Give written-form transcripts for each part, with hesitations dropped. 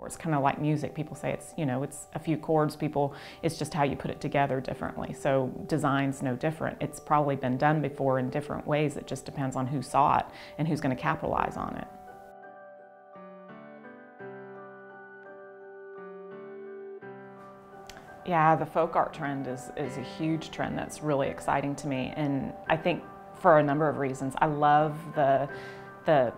It's kind of like music. People say it's, you know, it's a few chords. It's just how you put it together differently. So design's no different. It's probably been done before in different ways. It just depends on who saw it and who's going to capitalize on it. Yeah, the folk art trend is a huge trend that's really exciting to me, and I think for a number of reasons. I love the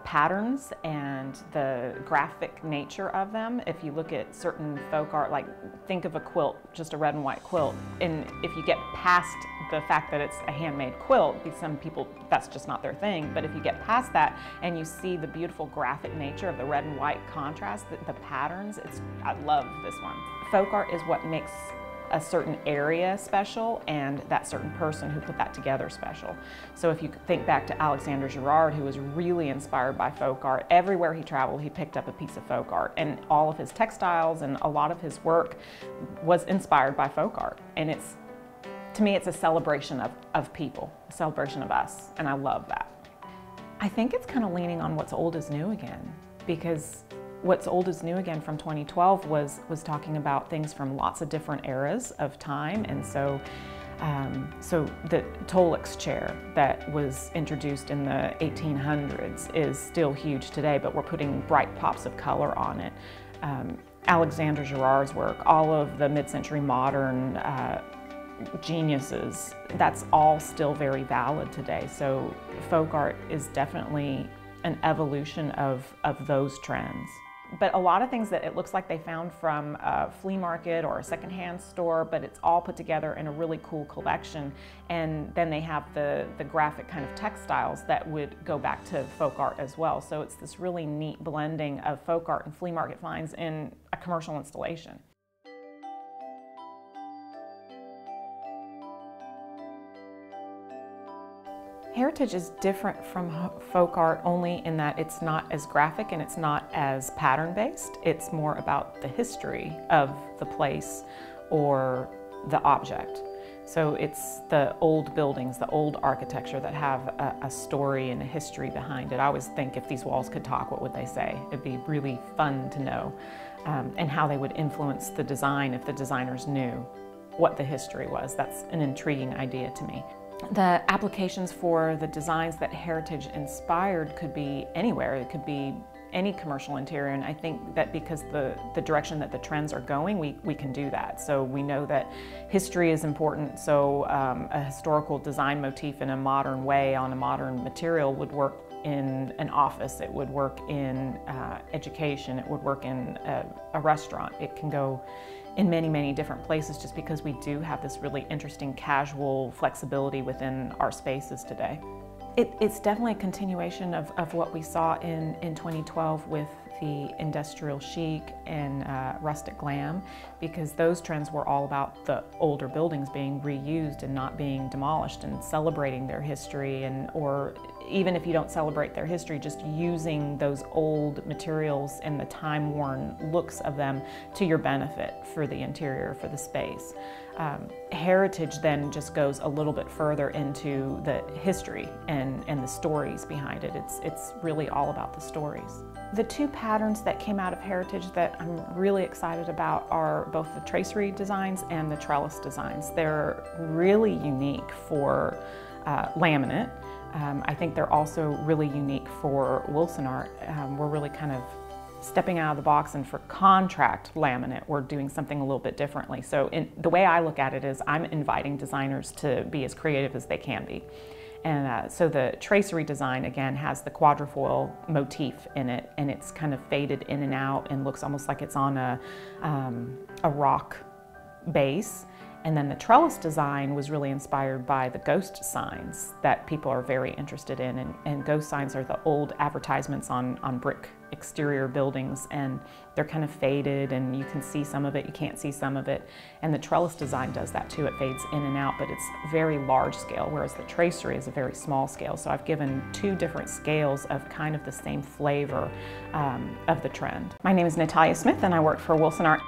patterns and the graphic nature of them. If you look at certain folk art, like think of a quilt, just a red and white quilt, and if you get past the fact that it's a handmade quilt, some people, that's just not their thing, but if you get past that and you see the beautiful graphic nature of the red and white contrast, the patterns, I love this one. Folk art is what makes a certain area special and that certain person who put that together special. So if you think back to Alexander Girard, who was really inspired by folk art, everywhere he traveled he picked up a piece of folk art, and all of his textiles and a lot of his work was inspired by folk art. And to me it's a celebration of people, a celebration of us, and I love that. I think it's kind of leaning on what's old is new again, because What's Old is New Again from 2012 was talking about things from lots of different eras of time, and so the Tolix chair that was introduced in the 1800s is still huge today, but we're putting bright pops of color on it. Alexander Girard's work, all of the mid-century modern geniuses, that's all still very valid today. So folk art is definitely an evolution of those trends. But a lot of things that it looks like they found from a flea market or a secondhand store, but it's all put together in a really cool collection. And then they have the graphic kind of textiles that would go back to folk art as well. So it's this really neat blending of folk art and flea market finds in a commercial installation. Heritage is different from folk art only in that it's not as graphic and it's not as pattern-based. It's more about the history of the place or the object. So it's the old buildings, the old architecture that have a story and a history behind it. I always think if these walls could talk, what would they say? It'd be really fun to know, and how they would influence the design if the designers knew what the history was. That's an intriguing idea to me. The applications for the designs that Heritage inspired could be anywhere. It could be any commercial interior, and I think that because the direction that the trends are going, we can do that. So we know that history is important, so a historical design motif in a modern way on a modern material would work in an office, it would work in education, it would work in a restaurant. It can go in many, many different places just because we do have this really interesting casual flexibility within our spaces today. It's definitely a continuation of what we saw in 2012 with the industrial chic and rustic glam, because those trends were all about the older buildings being reused and not being demolished, and celebrating their history, or even if you don't celebrate their history, just using those old materials and the time-worn looks of them to your benefit for the interior, for the space. Heritage then just goes a little bit further into the history and the stories behind it. It's really all about the stories. The two patterns that came out of Heritage that I'm really excited about are both the Tracery designs and the trellis designs. They're really unique for laminate. I think they're also really unique for Wilsonart. We're really kind of stepping out of the box, and for contract laminate, we're doing something a little bit differently. So the way I look at it is I'm inviting designers to be as creative as they can be. And so the Tracery design, again, has the quadrifoil motif in it, and it's kind of faded in and out and looks almost like it's on a rock base. And then the trellis design was really inspired by the ghost signs that people are very interested in. And ghost signs are the old advertisements on brick exterior buildings, and they're kind of faded, and you can see some of it, you can't see some of it. And the trellis design does that too. It fades in and out, but it's very large scale, whereas the Tracery is a very small scale. So I've given two different scales of kind of the same flavor of the trend. My name is Natalia Smith, and I work for Wilsonart.